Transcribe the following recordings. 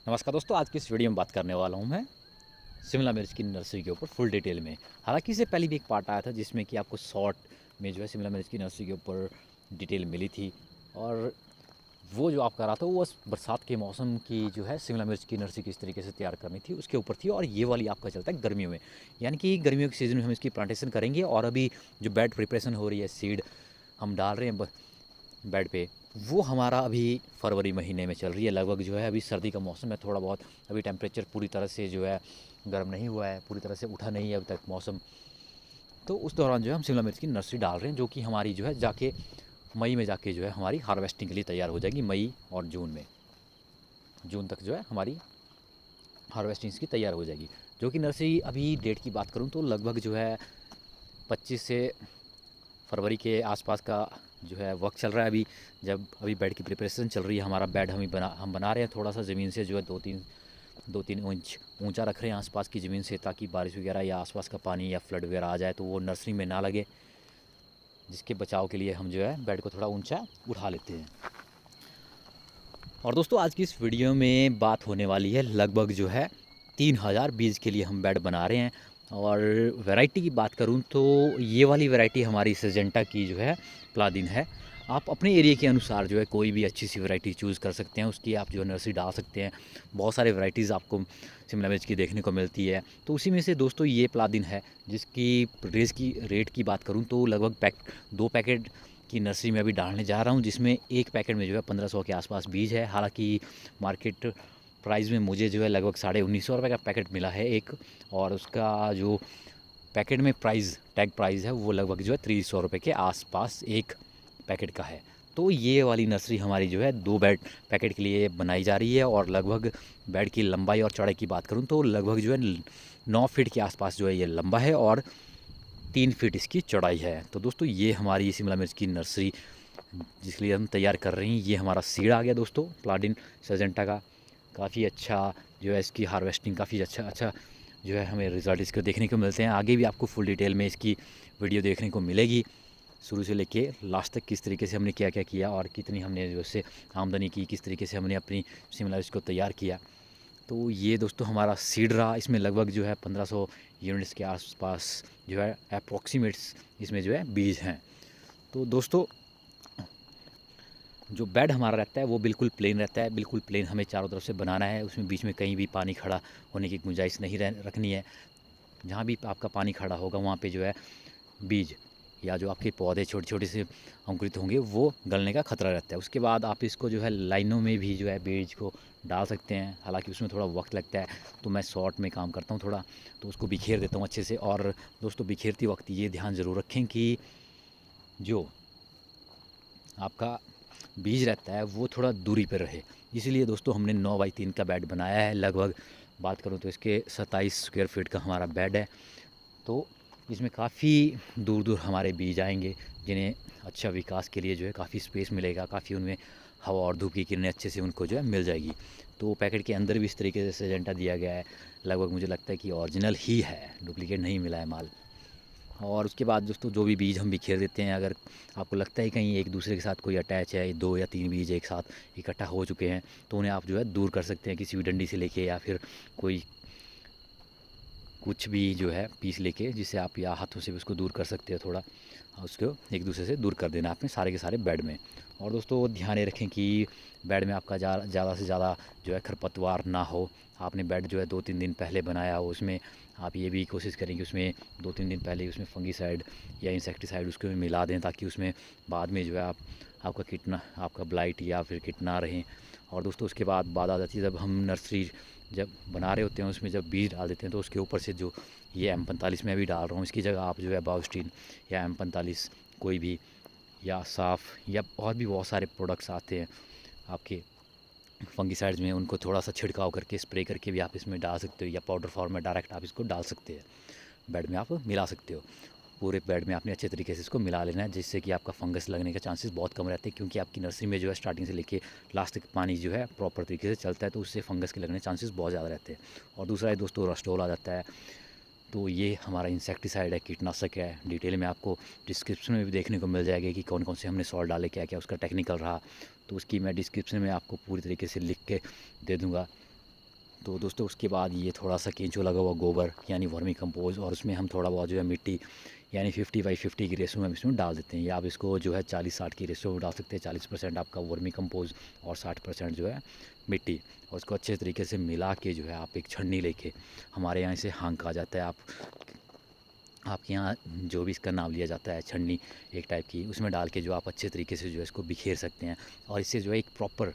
नमस्कार दोस्तों, आज की इस वीडियो में बात करने वाला हूँ मैं शिमला मिर्च की नर्सरी के ऊपर फुल डिटेल में। हालांकि इससे पहले भी एक पार्ट आया था जिसमें कि आपको शॉर्ट में जो है शिमला मिर्च की नर्सरी के ऊपर डिटेल मिली थी। और वो जो आप कर रहा था वो बस बरसात के मौसम की जो है शिमला मिर्च की नर्सरी किस तरीके से तैयार करनी थी उसके ऊपर थी। और ये वाली आपका चलता है गर्मियों में, यानी कि गर्मियों के सीज़न में हम इसकी प्लांटेशन करेंगे। और अभी जो बेड प्रिपरेशन हो रही है, सीड हम डाल रहे हैं बेड पे, वो हमारा अभी फरवरी महीने में चल रही है। लगभग जो है अभी सर्दी का मौसम है, थोड़ा बहुत अभी टेम्परेचर पूरी तरह से जो है गर्म नहीं हुआ है, पूरी तरह से उठा नहीं है अभी तक मौसम। तो उस दौरान जो है हम शिमला मिर्च की नर्सरी डाल रहे हैं, जो कि हमारी जो है जाके मई में जाके जो है हमारी हार्वेस्टिंग के लिए तैयार हो जाएगी। मई और जून में, जून तक जो है हमारी हार्वेस्टिंग की तैयार हो जाएगी। जो कि नर्सरी अभी डेट की बात करूँ तो लगभग जो है 25 से फरवरी के आसपास का जो है वक्त चल रहा है अभी। जब अभी बेड की प्रिपरेशन चल रही है, हमारा बेड हम बना रहे हैं थोड़ा सा ज़मीन से जो है दो तीन इंच ऊंचा रख रहे हैं आसपास की ज़मीन से, ताकि बारिश वगैरह या आसपास का पानी या फ्लड वगैरह आ जाए तो वो नर्सरी में ना लगे। जिसके बचाव के लिए हम जो है बेड को थोड़ा ऊंचा उठा लेते हैं। और दोस्तों, आज की इस वीडियो में बात होने वाली है लगभग जो है 3000 बीज के लिए हम बेड बना रहे हैं। और वैरायटी की बात करूं तो ये वाली वैरायटी हमारी सिजेंटा की जो है प्लादिन है। आप अपने एरिया के अनुसार जो है कोई भी अच्छी सी वैरायटी चूज़ कर सकते हैं, उसकी आप जो है नर्सरी डाल सकते हैं। बहुत सारे वैरायटीज़ आपको शिमला मिर्च की देखने को मिलती है। तो उसी में से दोस्तों ये प्लादिन है, जिसकी रेट की बात करूँ तो लगभग 2 पैकेट की नर्सरी में अभी डालने जा रहा हूँ, जिसमें एक पैकेट में जो है 1500 के आसपास बीज है। हालांकि मार्केट प्राइस में मुझे जो है लगभग 1950 रुपये का पैकेट मिला है एक। और उसका जो पैकेट में टैग प्राइस है वो लगभग जो है 300 रुपये के आसपास एक पैकेट का है। तो ये वाली नर्सरी हमारी जो है 2 बेड पैकेट के लिए बनाई जा रही है। और लगभग बेड की लंबाई और चौड़ाई की बात करूँ तो लगभग जो है 9 फीट के आसपास जो है ये लंबा है और 3 फीट इसकी चौड़ाई है। तो दोस्तों, ये हमारी शिमला मिर्च की नर्सरी जिसके लिए हम तैयार कर रहे हैं, ये हमारा सीड आ गया दोस्तों प्लाडिन सजेंटा का। काफ़ी अच्छा जो है इसकी हार्वेस्टिंग, काफ़ी अच्छा जो है हमें रिज़ल्ट इसके देखने को मिलते हैं। आगे भी आपको फुल डिटेल में इसकी वीडियो देखने को मिलेगी, शुरू से लेके लास्ट तक किस तरीके से हमने क्या क्या किया और कितनी हमने जो है आमदनी की, किस तरीके से हमने अपनी शिमला मिर्च को तैयार किया। तो ये दोस्तों हमारा सीड रहा। इसमें लगभग जो है 1500 यूनिट्स के आसपास जो है अप्रॉक्सीमेट्स इसमें जो है बीज हैं। तो दोस्तों, जो बेड हमारा रहता है वो बिल्कुल प्लेन रहता है, बिल्कुल प्लेन हमें चारों तरफ से बनाना है। उसमें बीच में कहीं भी पानी खड़ा होने की गुंजाइश नहीं रखनी है। जहाँ भी आपका पानी खड़ा होगा वहाँ पे जो है बीज या जो आपके पौधे छोटे छोटे से अंकुरित होंगे वो गलने का खतरा रहता है। उसके बाद आप इसको जो है लाइनों में भी जो है बीज को डाल सकते हैं। हालांकि उसमें थोड़ा वक्त लगता है, तो मैं शॉर्ट में काम करता हूँ थोड़ा, तो उसको बिखेर देता हूँ अच्छे से। और दोस्तों, बिखेरती वक्त ये ध्यान ज़रूर रखें कि जो आपका बीज रहता है वो थोड़ा दूरी पर रहे। इसीलिए दोस्तों हमने 9x3 का बेड बनाया है। लगभग बात करूँ तो इसके 27 स्क्वायर फीट का हमारा बेड है। तो इसमें काफ़ी दूर दूर हमारे बीज आएंगे, जिन्हें अच्छा विकास के लिए जो है काफ़ी स्पेस मिलेगा, काफ़ी उनमें हवा और धूप की किरणें अच्छे से उनको जो है मिल जाएगी। तो पैकेट के अंदर भी इस तरीके से सिजेंटा दिया गया है। लगभग मुझे लगता है कि ओरिजिनल ही है, डुप्लीकेट नहीं मिला है माल। और उसके बाद दोस्तों जो भी बीज हम बिखेर देते हैं, अगर आपको लगता है कहीं एक दूसरे के साथ कोई अटैच है, 2 या 3 बीज एक साथ इकट्ठा हो चुके हैं, तो उन्हें आप जो है दूर कर सकते हैं किसी भी डंडी से लेके, या फिर कोई कुछ भी जो है पीस लेके, जिससे आप या हाथों से भी उसको दूर कर सकते हो थोड़ा। उसको एक दूसरे से दूर कर देना आपने सारे के सारे बेड में। और दोस्तों ध्यान ये रखें कि बेड में आपका ज़्यादा से ज़्यादा जो है खरपतवार ना हो। आपने बेड जो है 2-3 दिन पहले बनाया हो, उसमें आप ये भी कोशिश करें कि उसमें 2-3 दिन पहले ही उसमें फंगीसाइड या इंसेक्टिसाइड उसको मिला दें, ताकि उसमें बाद में जो है आपका ब्लाइट या फिर कीट ना रहें। और दोस्तों उसके बाद बात आ जाती है, जब हम नर्सरी जब बना रहे होते हैं उसमें जब बीज डाल देते हैं, तो उसके ऊपर से जो ये M45 में भी डाल रहा हूँ, इसकी जगह आप जो है बायोस्टीन या M45 कोई भी, या साफ़, या और भी बहुत सारे प्रोडक्ट्स आते हैं आपके फंगीसाइड्स में, उनको थोड़ा सा छिड़काव करके स्प्रे करके भी आप इसमें डाल सकते हो, या पाउडर फॉर्म में डायरेक्ट आप इसको डाल सकते हैं। बेड में आप मिला सकते हो। पूरे बेड में आपने अच्छे तरीके से इसको मिला लेना है, जिससे कि आपका फंगस लगने के चांसेस बहुत कम रहते हैं। क्योंकि आपकी नर्सरी में जो है स्टार्टिंग से लेके लास्ट तक पानी जो है प्रॉपर तरीके से चलता है, तो उससे फंगस के लगने के चांसेस बहुत ज़्यादा रहते हैं। और दूसरा है दोस्तों, रस्टोल आ जाता है। तो ये हमारा इंसेक्टिसाइड है, कीटनाशक है। डिटेल में आपको डिस्क्रिप्शन में भी देखने को मिल जाएगा कि कौन कौन से हमने सॉल्ट डाले, क्या क्या उसका टेक्निकल रहा। तो उसकी मैं डिस्क्रिप्शन में आपको पूरी तरीके से लिख के दे दूँगा। तो दोस्तों उसके बाद ये थोड़ा सा केंचुआ लगा हुआ गोबर यानी वर्मी कंपोज, और उसमें हम थोड़ा बहुत जो है मिट्टी यानी 50/50 की रेशो में हम इसमें डाल देते हैं, या आप इसको जो है 40/60 की रेशो में डाल सकते हैं। 40% आपका वर्मी कंपोज और 60% जो है मिट्टी, और उसको अच्छे तरीके से मिला के जो है आप एक छन्नी लेके, हमारे यहाँ इसे हाँक कहा जाता है, आपके यहाँ जो भी इसका नाम लिया जाता है, छन्नी एक टाइप की, उसमें डाल के जो आप अच्छे तरीके से जो है इसको बिखेर सकते हैं। और इससे जो है एक प्रॉपर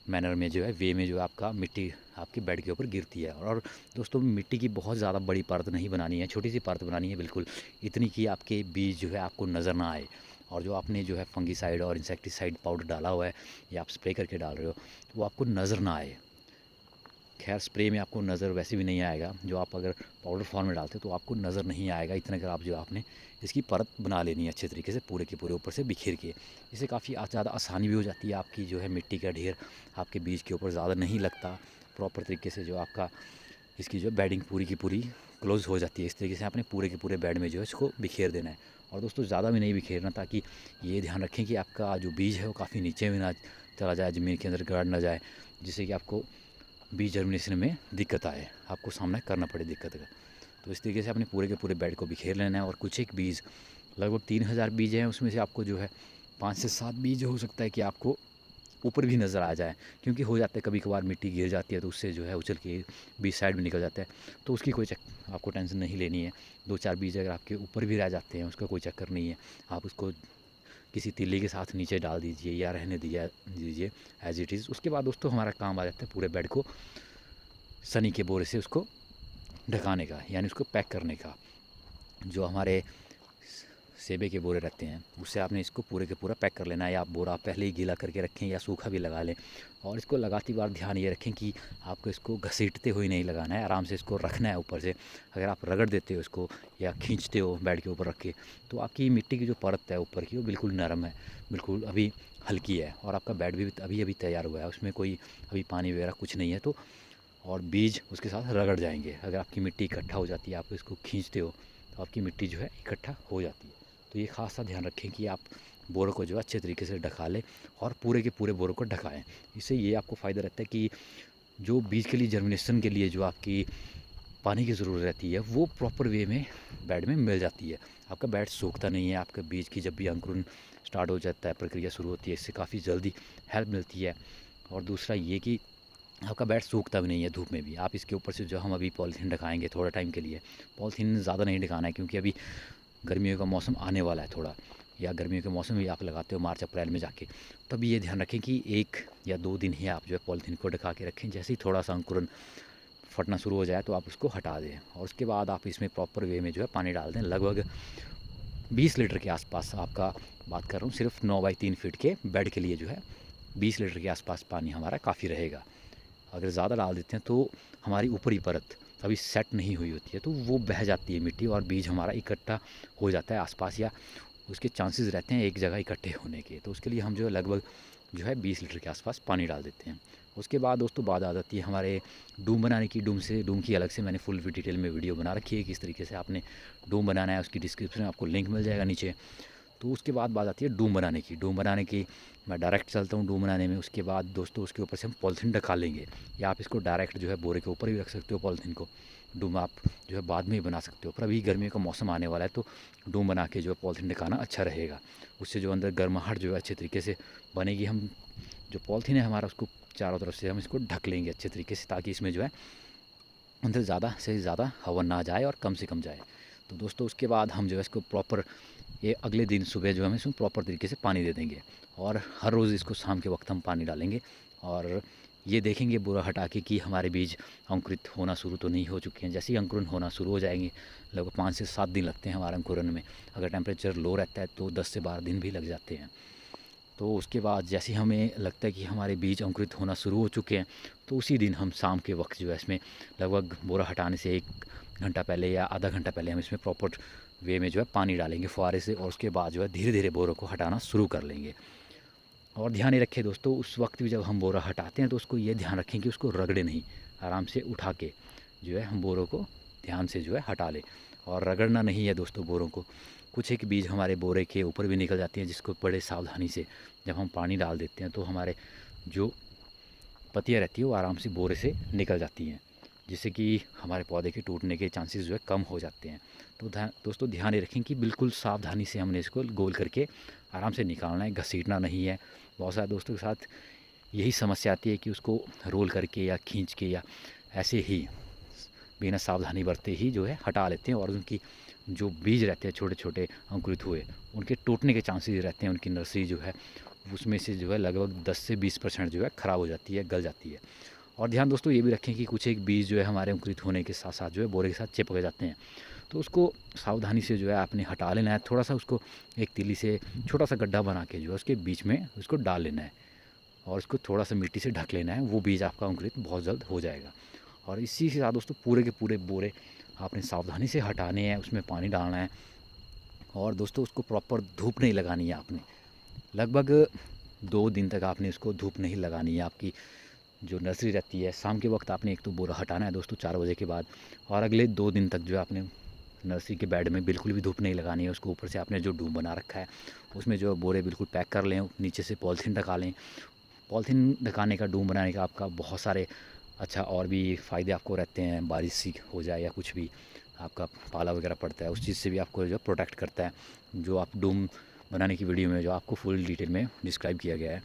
मैनर में जो है वे में जो है आपका मिट्टी आपके बेड के ऊपर गिरती है। और दोस्तों मिट्टी की बहुत ज़्यादा बड़ी परत नहीं बनानी है, छोटी सी परत बनानी है, बिल्कुल इतनी कि आपके बीज जो है आपको नज़र ना आए। और जो आपने जो है फंगीसाइड और इंसेक्टिसाइड पाउडर डाला हुआ है या आप स्प्रे करके डाल रहे हो, वो आपको नज़र ना आए। खैर स्प्रे में आपको नज़र वैसे भी नहीं आएगा, जो आप अगर पाउडर फॉर्म में डालते तो आपको नज़र नहीं आएगा। इतना अगर आप जो आपने इसकी परत बना लेनी है अच्छे तरीके से, पूरे के पूरे ऊपर से बिखेर के। इससे काफ़ी ज़्यादा आसानी भी हो जाती है, आपकी जो है मिट्टी का ढेर आपके बीज के ऊपर ज़्यादा नहीं लगता। प्रॉपर तरीके से जो आपका इसकी जो बेडिंग पूरी की पूरी क्लोज हो जाती है। इस तरीके से आपने पूरे के पूरे बेड में जो है इसको बिखेर देना है। और दोस्तों ज़्यादा भी नहीं बिखेरना, ताकि ये ध्यान रखें कि आपका जो बीज है वो काफ़ी नीचे में ना चला जाए, ज़मीन के अंदर गाड़ ना जाए, जिससे कि आपको बीज जर्मिनेशन में दिक्कत आए, आपको सामना करना पड़े दिक्कत का। तो इस तरीके से आपने पूरे के पूरे बेड को बिखेर लेना है। और कुछ एक बीज, लगभग 3000 बीज हैं, उसमें से आपको जो है 5 से 7 बीज हो सकता है कि आपको ऊपर भी नज़र आ जाए, क्योंकि हो जाता है कभी कभार मिट्टी गिर जाती है तो उससे जो है उछल के बीज साइड में निकल जाता है। तो उसकी कोई आपको टेंशन नहीं लेनी है। 2-4 बीज अगर आपके ऊपर भी रह जाते हैं उसका कोई चक्कर नहीं है, आप उसको किसी तीली के साथ नीचे डाल दीजिए या रहने दीजिए एज इट इज़। उसके बाद दोस्तों हमारा काम आ जाता है पूरे बेड को सनी के बोरे से उसको ढकाने का, यानी उसको पैक करने का। जो हमारे सेबे के बोरे रहते हैं उससे आपने इसको पूरे के पूरा पैक कर लेना है, या आप बोरा पहले ही गीला करके रखें या सूखा भी लगा लें। और इसको लगाती बार ध्यान ये रखें कि आपको इसको घसीटते हुए नहीं लगाना है, आराम से इसको रखना है ऊपर से। अगर आप रगड़ देते हो इसको या खींचते हो बेड के ऊपर रख के, तो आपकी मिट्टी की जो परत है ऊपर की वो बिल्कुल नरम है, बिल्कुल अभी हल्की है, और आपका बेड भी अभी अभी तैयार हुआ है, उसमें कोई अभी पानी वगैरह कुछ नहीं है। तो और बीज उसके साथ रगड़ जाएंगे। अगर आपकी मिट्टी इकट्ठा हो जाती है, आप इसको खींचते हो, तो आपकी मिट्टी जो है इकट्ठा हो जाती है। तो ये ख़ास सा ध्यान रखें कि आप बोरों को जो है अच्छे तरीके से ढका लें और पूरे के पूरे बोरों को ढकाएं। इससे ये आपको फ़ायदा रहता है कि जो बीज के लिए जर्मिनेशन के लिए जो आपकी पानी की ज़रूरत रहती है वो प्रॉपर वे में बेड में मिल जाती है। आपका बेड सूखता नहीं है। आपके बीज की जब भी अंकुरन स्टार्ट हो जाता है, प्रक्रिया शुरू होती है, इससे काफ़ी जल्दी हेल्प मिलती है। और दूसरा ये कि आपका बेड सूखता भी नहीं है धूप में भी। आप इसके ऊपर से जो हम अभी पॉलीथीन ढकाएंगे थोड़ा टाइम के लिए, पॉलीथीन ज़्यादा नहीं ढकाना है, क्योंकि अभी गर्मियों का मौसम आने वाला है थोड़ा, या गर्मियों के मौसम में आप लगाते हो मार्च अप्रैल में जाके, तब ये ध्यान रखें कि 1 या 2 दिन ही आप जो है पॉलीथीन को ढका के रखें। जैसे ही थोड़ा सा अंकुरन फटना शुरू हो जाए तो आप उसको हटा दें, और उसके बाद आप इसमें प्रॉपर वे में जो है पानी डाल दें। लगभग 20 लीटर के आसपास आपका बात कर रहा हूँ, सिर्फ 9x3 फीट के बेड के लिए जो है 20 लीटर के आसपास पानी हमारा काफ़ी रहेगा। अगर ज़्यादा डाल देते हैं तो हमारी ऊपरी परत अभी सेट नहीं हुई होती है, तो वो बह जाती है मिट्टी और बीज हमारा इकट्ठा हो जाता है आसपास, या उसके चांसेस रहते हैं एक जगह इकट्ठे होने के। तो उसके लिए हम जो है लगभग जो है 20 लीटर के आसपास पानी डाल देते हैं। उसके बाद दोस्तों बात आ जाती है हमारे डूम बनाने की। डूम की अलग से मैंने फुल डिटेल में वीडियो बना रखी है, किस तरीके से आपने डूम बनाना है, उसकी डिस्क्रिप्शन में आपको लिंक मिल जाएगा नीचे। तो उसके बाद बात आती है डूम बनाने की। डूम बनाने की मैं डायरेक्ट चलता हूँ डूम बनाने में। उसके बाद दोस्तों उसके ऊपर से हम पॉलीथीन ढका लेंगे, या आप इसको डायरेक्ट जो है बोरे के ऊपर भी रख सकते हो पॉलीथीन को। डूम आप जो है बाद में ही बना सकते हो, पर अभी गर्मियों का मौसम आने वाला है तो डूम बना के जो है पॉलीथीन ढकाना अच्छा रहेगा। उससे जो अंदर गर्माहट जो है अच्छे तरीके से बनेगी। हम जो पॉलीथीन है हमारा उसको चारों तरफ से हम इसको ढक लेंगे अच्छे तरीके से, ताकि इसमें जो है अंदर ज़्यादा से ज़्यादा हवा ना जाए और कम से कम जाए। तो दोस्तों उसके बाद हम जो है इसको प्रॉपर ये अगले दिन सुबह जो है हम इसमें प्रॉपर तरीके से पानी दे देंगे, और हर रोज़ इसको शाम के वक्त हम पानी डालेंगे। और ये देखेंगे बुरा हटा के कि हमारे बीज अंकुरित होना शुरू तो नहीं हो चुके हैं। जैसे ही अंकुरन होना शुरू हो जाएंगे, लगभग 5 से 7 दिन लगते हैं हमारे अंकुरन में। अगर टेम्परेचर लो रहता है तो 10 से 12 दिन भी लग जाते हैं। तो उसके बाद जैसे ही हमें लगता है कि हमारे बीज अंकुरित होना शुरू हो चुके हैं, तो उसी दिन हम शाम के वक्त जो है इसमें लगभग बोरा हटाने से 1 घंटा पहले या आधा घंटा पहले हम इसमें प्रॉपर वे में जो है पानी डालेंगे फुहारे से, और उसके बाद जो है धीरे धीरे बोरों को हटाना शुरू कर लेंगे। और ध्यान ही रखें दोस्तों, उस वक्त भी जब हम बोरा हटाते हैं तो उसको ये ध्यान रखें कि उसको रगड़े नहीं, आराम से उठा के जो है हम बोरों को ध्यान से जो है हटा लें। और रगड़ना नहीं है दोस्तों बोरों को। कुछ एक बीज हमारे बोरे के ऊपर भी निकल जाती हैं, जिसको बड़े सावधानी से जब हम पानी डाल देते हैं तो हमारे जो पत्तियाँ रहती है वो आराम से बोरे से निकल जाती हैं। जिससे कि हमारे पौधे के टूटने के चांसेस जो है कम हो जाते हैं। तो दोस्तों ध्यान ये रखें कि बिल्कुल सावधानी से हमने इसको गोल करके आराम से निकालना है, घसीटना नहीं है। बहुत सारे दोस्तों के साथ यही समस्या आती है कि उसको रोल करके या खींच के या ऐसे ही बिना सावधानी बरते ही जो है हटा लेते हैं, और उनकी जो बीज रहते हैं छोटे छोटे अंकुरित हुए, उनके टूटने के चांसेस रहते हैं। उनकी नर्सरी जो है उसमें से जो है लगभग 10 से 20% जो है ख़राब हो जाती है, गल जाती है। और ध्यान दोस्तों ये भी रखें कि कुछ एक बीज जो है हमारे अंकुरित होने के साथ साथ जो है बोरे के साथ चिपक जाते हैं, तो उसको सावधानी से जो है आपने हटा लेना है। थोड़ा सा उसको एक तीली से छोटा सा गड्ढा बना के जो है उसके बीच में उसको डाल लेना है, और उसको थोड़ा सा मिट्टी से ढक लेना है। वो बीज आपका अंकुरित बहुत जल्द हो जाएगा। और इसी के साथ दोस्तों पूरे के पूरे बोरे आपने सावधानी से हटाने हैं, उसमें पानी डालना है। और दोस्तों उसको प्रॉपर धूप नहीं लगानी है आपने, लगभग 2 दिन तक आपने इसको धूप नहीं लगानी है। आपकी जो नर्सरी रहती है, शाम के वक्त आपने एक तो बोरा हटाना है दोस्तों 4 बजे के बाद, और अगले 2 दिन तक जो है आपने नर्सरी के बेड में बिल्कुल भी धूप नहीं लगानी है। उसको ऊपर से आपने जो डूम बना रखा है उसमें जो है बोरे बिल्कुल पैक कर लें, नीचे से पॉलीथीन ढका लें। पॉलीथीन ढकाने का, डूम बनाने का आपका बहुत सारे अच्छा और भी फ़ायदे आपको रहते हैं। बारिश सी हो जाए या कुछ भी आपका पाला वगैरह पड़ता है, उस चीज़ से भी आपको जो प्रोटेक्ट करता है, जो आप डूम बनाने की वीडियो में जो आपको फुल डिटेल में डिस्क्राइब किया गया है।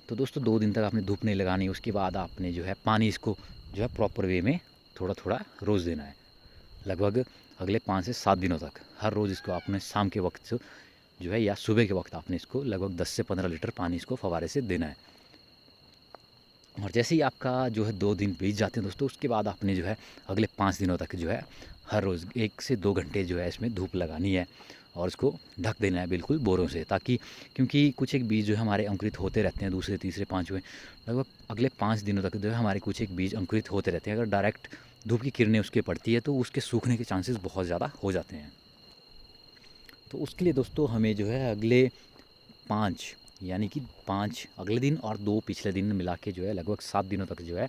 तो दोस्तों 2 दिन तक आपने धूप नहीं लगानी। उसके बाद आपने जो है पानी इसको जो है प्रॉपर वे में थोड़ा थोड़ा रोज़ देना है, लगभग अगले 5 से 7 दिनों तक। हर रोज़ इसको आपने शाम के वक्त जो है या सुबह के वक्त आपने इसको लगभग 10 से 15 लीटर पानी इसको फव्वारे से देना है। और जैसे ही आपका जो है 2 दिन बीत जाते हैं दोस्तों, उसके बाद आपने जो है अगले 5 दिनों तक जो है हर रोज़ 1 से 2 घंटे जो है इसमें धूप लगानी है, और इसको ढक देना है बिल्कुल बोरों से, ताकि क्योंकि कुछ एक बीज जो है हमारे अंकुरित होते रहते हैं, दूसरे तीसरे पाँचवें, लगभग अगले 5 दिनों तक जो है हमारे कुछ एक बीज अंकुरित होते रहते हैं। अगर डायरेक्ट धूप की किरणें उसके पड़ती है तो उसके सूखने के चांसेस बहुत ज़्यादा हो जाते हैं। तो उसके लिए दोस्तों हमें जो है अगले 5 यानी कि 5 अगले दिन और 2 पिछले दिन मिला के जो है लगभग 7 दिनों तक जो है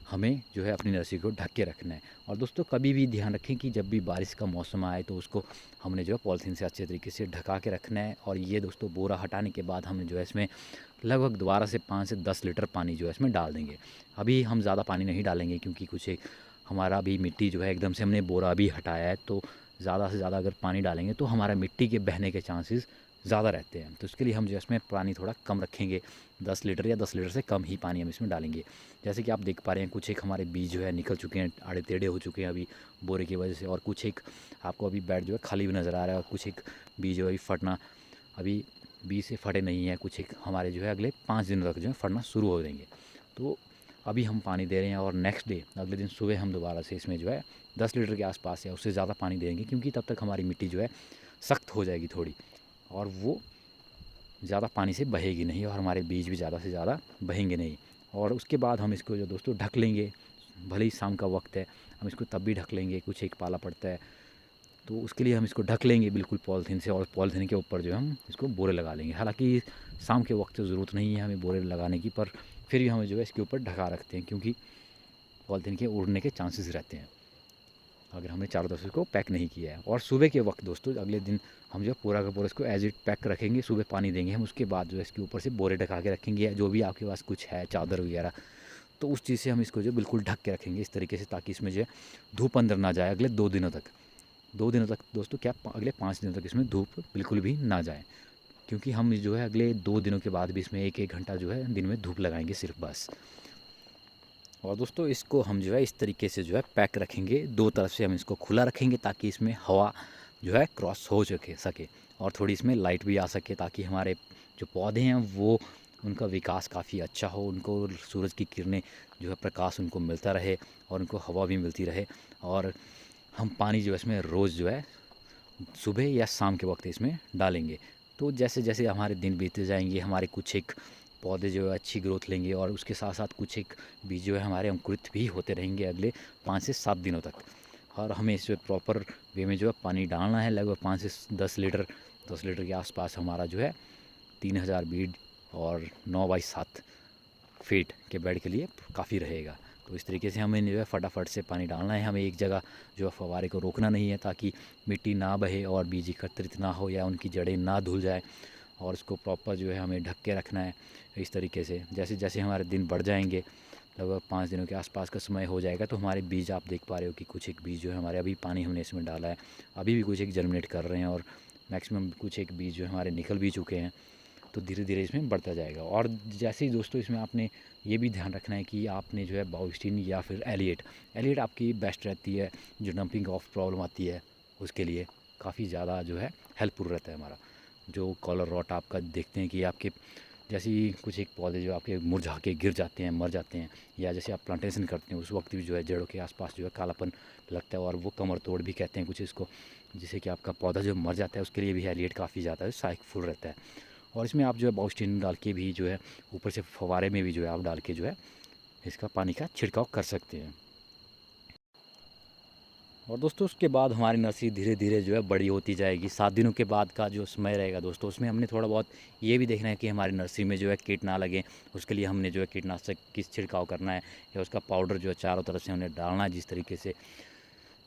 हमें जो है अपनी नर्सरी को ढक के रखना है। और दोस्तों कभी भी ध्यान रखें कि जब भी बारिश का मौसम आए तो उसको हमने जो है पॉलीथीन से अच्छे तरीके से ढका के रखना है। और ये दोस्तों बोरा हटाने के बाद हमने जो है इसमें लगभग दोबारा से 5 से 10 लीटर पानी जो है इसमें डाल देंगे। अभी हम ज़्यादा पानी नहीं डालेंगे, क्योंकि कुछ एक हमारा भी मिट्टी जो है एकदम से हमने बोरा भी हटाया है, तो ज़्यादा से ज़्यादा अगर पानी डालेंगे तो हमारा मिट्टी के बहने के चांसेस ज़्यादा रहते हैं। तो इसके लिए हम जो है इसमें पानी थोड़ा कम रखेंगे, 10 लीटर या 10 लीटर से कम ही पानी हम इसमें डालेंगे। जैसे कि आप देख पा रहे हैं कुछ एक हमारे बीज जो है निकल चुके हैं, आड़े टेढ़े हो चुके हैं अभी बोरे की वजह से, और कुछ एक आपको अभी बेड जो है खाली भी नज़र आ रहा है, और कुछ एक बीज जो है फटना अभी बीज से फटे नहीं है, कुछ एक हमारे जो है अगले 5 दिनों तक जो है फटना शुरू हो जाएंगे। तो अभी हम पानी दे रहे हैं, और नेक्स्ट डे अगले दिन सुबह हम दोबारा से इसमें जो है 10 लीटर के आसपास या उससे ज़्यादा पानी देंगे, क्योंकि तब तक हमारी मिट्टी जो है सख्त हो जाएगी थोड़ी, और वो ज़्यादा पानी से बहेगी नहीं, और हमारे बीज भी ज़्यादा से ज़्यादा बहेंगे नहीं। और उसके बाद हम इसको जो दोस्तों ढक लेंगे, भले ही शाम का वक्त है हम इसको तब भी ढक लेंगे, कुछ एक पाला पड़ता है तो उसके लिए हम इसको ढक लेंगे बिल्कुल पॉलीथीन से, और पॉलीथीन के ऊपर जो है हम इसको बोरे लगा लेंगे। हालांकि शाम के वक्त तो ज़रूरत नहीं है हमें बोरे लगाने की, पर फिर भी हमें जो है इसके ऊपर ढका रखते हैं, क्योंकि पॉलीथीन के उड़ने के चांसेस रहते हैं अगर हमने चारों तरफ से इसको पैक नहीं किया है। और सुबह के वक्त दोस्तों अगले दिन हम जो है पूरा का पूरा इसको एज इट पैक रखेंगे, सुबह पानी देंगे हम, उसके बाद जो है इसके ऊपर से बोरे ढका के रखेंगे, जो भी आपके पास कुछ है चादर वगैरह, तो उस चीज़ से हम इसको जो बिल्कुल ढक के रखेंगे इस तरीके से, ताकि इसमें जो है धूप अंदर ना जाए अगले 2 दिनों तक। 2 दिनों तक दोस्तों क्या, अगले 5 दिनों तक इसमें धूप बिल्कुल भी ना जाए, क्योंकि हम जो है अगले 2 दिनों के बाद भी इसमें 1-1 घंटा जो है दिन में धूप लगाएंगे सिर्फ बस। और दोस्तों इसको हम जो है इस तरीके से जो है पैक रखेंगे, 2 तरफ से हम इसको खुला रखेंगे ताकि इसमें हवा जो है क्रॉस हो सके, और थोड़ी इसमें लाइट भी आ सके, ताकि हमारे जो पौधे हैं वो उनका विकास काफ़ी अच्छा हो, उनको सूरज की किरणें जो है प्रकाश उनको मिलता रहे, और उनको हवा भी मिलती रहे। और हम पानी जो है इसमें रोज़ जो है सुबह या शाम के वक्त इसमें डालेंगे। तो जैसे जैसे हमारे दिन बीतते जाएंगे हमारे कुछ एक पौधे जो है अच्छी ग्रोथ लेंगे, और उसके साथ साथ कुछ एक बीज जो है हमारे अंकुरित भी होते रहेंगे अगले 5 से 7 दिनों तक। और हमें इस प्रॉपर वे में जो है पानी डालना है, लगभग 5 से 10 लीटर के आसपास हमारा जो है 3000 बीड और 9x7 फीट के बेड के लिए काफ़ी रहेगा। तो इस तरीके से हमें जो है फटाफट से पानी डालना है, हमें एक जगह जो है फव्वारे को रोकना नहीं है, ताकि मिट्टी ना बहे और बीज एकत्रित ना हो या उनकी जड़ें ना धुल जाए। और इसको प्रॉपर जो है हमें ढक के रखना है इस तरीके से। जैसे जैसे हमारे दिन बढ़ जाएंगे लगभग 5 दिनों के आसपास का समय हो जाएगा, तो हमारे बीज आप देख पा रहे हो कि कुछ एक बीज जो है हमारे, अभी पानी हमने इसमें डाला है, अभी भी कुछ एक जर्मिनेट कर रहे हैं और मैक्सिमम कुछ एक बीज जो है हमारे निकल भी चुके हैं। तो धीरे धीरे इसमें बढ़ता जाएगा। और जैसे ही दोस्तों इसमें आपने ये भी ध्यान रखना है कि आपने जो है बाउस्टीन या फिर एलिएट आपकी बेस्ट रहती है, जो डंपिंग ऑफ प्रॉब्लम आती है उसके लिए काफ़ी ज़्यादा जो है हेल्पफुल रहता है हमारा। जो कॉलर रॉट आपका देखते हैं कि आपके जैसे ही कुछ एक पौधे जो आपके मुरझा के गिर जाते हैं, मर जाते हैं, या जैसे आप प्लांटेशन करते हैं उस वक्त भी जो है जड़ों के आसपास जो है कालापन लगता है, और वो कमर तोड़ भी कहते हैं कुछ इसको, जिससे कि आपका पौधा जो मर जाता है उसके लिए भी एलिएट काफ़ी ज़्यादा सहायकफुल रहता है। और इसमें आप जो है बाउस्टीन डाल के भी जो है ऊपर से फव्वारे में भी जो है आप डाल के जो है इसका पानी का छिड़काव कर सकते हैं। और दोस्तों उसके बाद हमारी नर्सरी धीरे धीरे जो है बड़ी होती जाएगी। 7 दिनों के बाद का जो समय रहेगा दोस्तों, उसमें हमने थोड़ा बहुत ये भी देखना है कि हमारी नर्सरी में जो है कीट ना लगे। उसके लिए हमने जो है कीटनाशक किस छिड़काव करना है, या उसका पाउडर जो है चारों तरफ से हमने डालना है, जिस तरीके से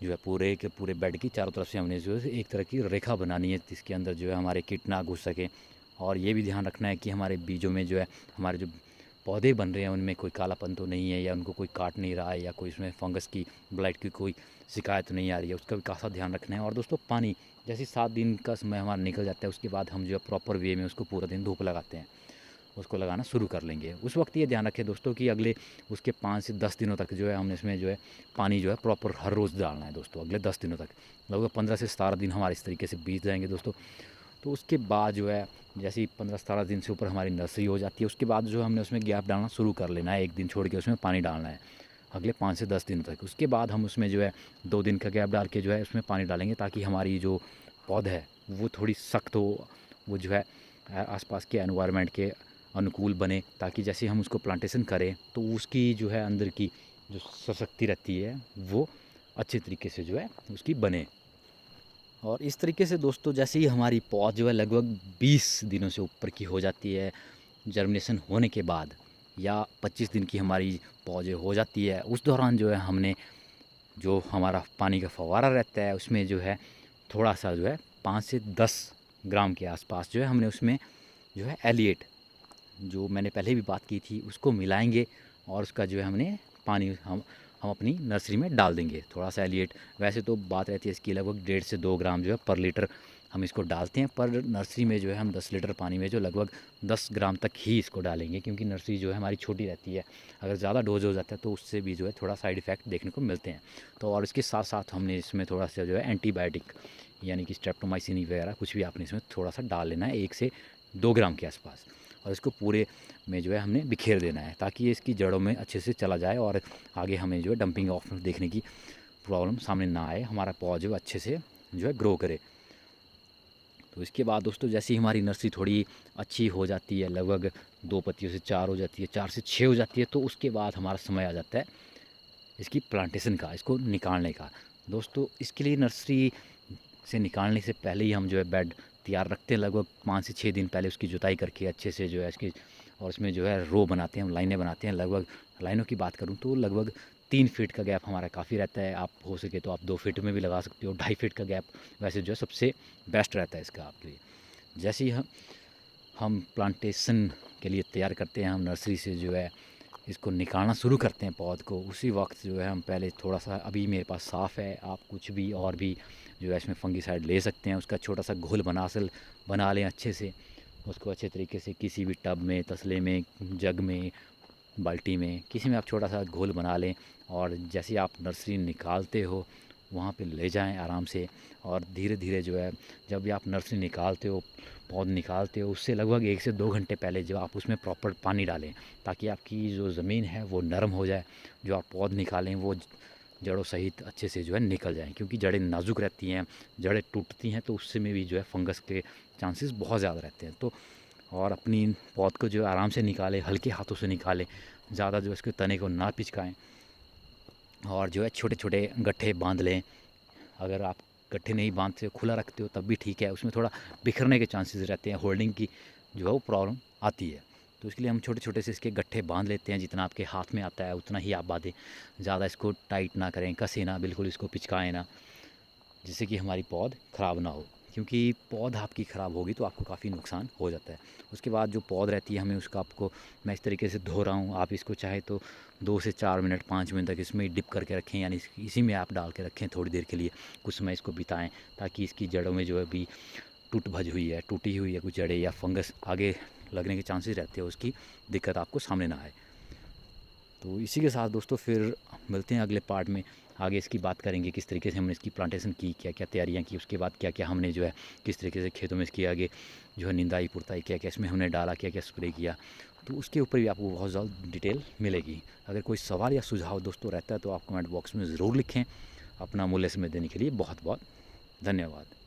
जो है पूरे के पूरे बेड की चारों तरफ से हमने जो है एक तरह की रेखा बनानी है, जिसके अंदर जो है हमारे कीट ना घुस सके। और ये भी ध्यान रखना है कि हमारे बीजों में जो है हमारे जो पौधे बन रहे हैं उनमें कोई कालापन तो नहीं है, या उनको कोई काट नहीं रहा है, या कोई इसमें फंगस की ब्लाइट की कोई शिकायत तो नहीं आ रही है, उसका भी खासा ध्यान रखना है। और दोस्तों पानी, जैसे 7 दिन का समय हमारा निकल जाता है उसके बाद हम जो है प्रॉपर वे में उसको पूरा दिन धूप लगाते हैं, उसको लगाना शुरू कर लेंगे। उस वक्त ये ध्यान रखें दोस्तों कि अगले उसके 5 से 10 दिनों तक जो है हमने इसमें जो है पानी जो है प्रॉपर हर रोज़ डालना है दोस्तों। अगले 10 दिनों तक लगभग 15 से 17 दिन हमारे इस तरीके से बीत जाएंगे दोस्तों। तो उसके बाद जो है जैसे ही 15-17 दिन से ऊपर हमारी नर्सरी हो जाती है, उसके बाद जो हमने उसमें गैप डालना शुरू कर लेना है, 1 दिन छोड़ के उसमें पानी डालना है अगले 5 से 10 दिन तक। उसके बाद हम उसमें जो है 2 दिन का गैप डाल के जो है उसमें पानी डालेंगे, ताकि हमारी जो पौधा है वो थोड़ी सख्त हो, वो जो है आसपास के एनवायरनमेंट के अनुकूल बने, ताकि जैसे हम उसको प्लांटेशन करें तो उसकी जो है अंदर की जो सशक्ति रहती है वो अच्छे तरीके से जो है उसकी बने। और इस तरीके से दोस्तों जैसे ही हमारी पौध जो है लगभग 20 दिनों से ऊपर की हो जाती है जर्मिनेशन होने के बाद, या 25 दिन की हमारी पौधे हो जाती है, उस दौरान जो है हमने जो हमारा पानी का फव्वारा रहता है उसमें जो है थोड़ा सा जो है 5 से 10 ग्राम के आसपास जो है हमने उसमें जो है एलिएट, जो मैंने पहले भी बात की थी, उसको मिलाएंगे, और उसका जो है हमने पानी हम अपनी नर्सरी में डाल देंगे थोड़ा सा एलिएट। वैसे तो बात रहती है इसकी लगभग 1.5 से 2 ग्राम जो है पर लीटर हम इसको डालते हैं, पर नर्सरी में जो है हम 10 लीटर पानी में जो लगभग 10 ग्राम तक ही इसको डालेंगे, क्योंकि नर्सरी जो है हमारी छोटी रहती है। अगर ज़्यादा डोज हो जाता है तो उससे भी जो है थोड़ा साइड इफ़ेक्ट देखने को मिलते हैं। तो और इसके साथ साथ हमने इसमें थोड़ा सा जो है एंटीबायोटिक यानी कि स्ट्रेप्टोमाइसिन वगैरह कुछ भी आपने इसमें थोड़ा सा डाल लेना है, 1 से 2 ग्राम के आसपास, और इसको पूरे में जो है हमने बिखेर देना है, ताकि ये इसकी जड़ों में अच्छे से चला जाए और आगे हमें जो है डंपिंग ऑफ देखने की प्रॉब्लम सामने ना आए, हमारा पौधा जो अच्छे से जो है ग्रो करे। तो इसके बाद दोस्तों जैसे ही हमारी नर्सरी थोड़ी अच्छी हो जाती है, लगभग 2 पत्तियों से 4 हो जाती है, 4 से 6 हो जाती है, तो उसके बाद हमारा समय आ जाता है इसकी प्लांटेशन का, इसको निकालने का। दोस्तों इसके लिए नर्सरी से निकालने से पहले ही हम जो है बेड तैयार रखते हैं, लगभग 5 से 6 दिन पहले उसकी जुताई करके अच्छे से जो है इसकी, और उसमें जो है रो बनाते हैं, हम लाइनें बनाते हैं। लगभग लाइनों की बात करूँ तो लगभग 3 फीट का गैप हमारा काफ़ी रहता है। आप हो सके तो आप 2 फीट में भी लगा सकते हो, 2.5 फीट का गैप वैसे जो है सबसे बेस्ट रहता है इसका आपके लिए। जैसे ही हम प्लांटेशन के लिए तैयार करते हैं, हम नर्सरी से जो है इसको निकालना शुरू करते हैं पौध को, उसी वक्त जो है हम पहले थोड़ा सा, अभी मेरे पास साफ़ है, आप कुछ भी और भी जो है इसमें फंगीसाइड ले सकते हैं, उसका छोटा सा घोल बना लें अच्छे से, उसको अच्छे तरीके से किसी भी टब में, तसले में, जग में, बाल्टी में, किसी में आप छोटा सा घोल बना लें, और जैसे आप नर्सरी निकालते हो वहाँ पे ले जाएं आराम से, और धीरे धीरे जो है जब भी आप नर्सरी निकालते हो, पौध निकालते हो, उससे लगभग 1 से 2 घंटे पहले जो आप उसमें प्रॉपर पानी डालें, ताकि आपकी जो ज़मीन है वो नरम हो जाए, जो आप पौध निकालें वो जड़ों सहित अच्छे से जो है निकल जाएँ, क्योंकि जड़ें नाजुक रहती हैं, जड़ें टूटती हैं, तो उससे में भी जो है फंगस के चांसेस बहुत ज़्यादा रहते हैं। तो और अपनी पौध को जो है आराम से निकालें, हल्के हाथों से निकालें, ज़्यादा जो इसके तने को ना पिचकाएँ, और जो है छोटे छोटे गट्ठे बांध लें। अगर आप गट्ठे नहीं बांधते हो, खुला रखते हो, तब भी ठीक है, उसमें थोड़ा बिखरने के चांसेस रहते हैं, होल्डिंग की जो है वो प्रॉब्लम आती है। तो इसके लिए हम छोटे छोटे से इसके गट्ठे बांध लेते हैं, जितना आपके हाथ में आता है उतना ही आप बांधें, ज़्यादा इसको टाइट ना करें, कसे ना, बिल्कुल इसको पिचकाएँ ना, जिससे कि हमारी पौध ख़राब ना हो। क्योंकि पौध आपकी ख़राब होगी तो आपको काफ़ी नुकसान हो जाता है। उसके बाद जो पौध रहती है हमें उसका आपको मैं इस तरीके से धो रहा हूँ, आप इसको चाहे तो 2 से 4 मिनट 5 मिनट तक इसमें डिप करके रखें, यानी इसी में आप डाल के रखें थोड़ी देर के लिए, कुछ समय इसको बिताएं, ताकि इसकी जड़ों में जो है अभी टूटी हुई है कुछ जड़ें या फंगस आगे लगने के चांसेस रहते हैं, उसकी दिक्कत आपको सामने ना आए। तो इसी के साथ दोस्तों फिर मिलते हैं अगले पार्ट में। आगे इसकी बात करेंगे किस तरीके से हमने इसकी प्लांटेशन की, क्या क्या तैयारियां की, उसके बाद क्या क्या हमने जो है किस तरीके से खेतों में इसकी आगे जो है निंदाई पुरताई क्या क्या इसमें हमने डाला, क्या क्या स्प्रे किया, तो उसके ऊपर भी आपको बहुत जल्द डिटेल मिलेगी। अगर कोई सवाल या सुझाव दोस्तों रहता है तो आप कमेंट बॉक्स में ज़रूर लिखें। अपना मूल्य समय देने के लिए बहुत बहुत धन्यवाद।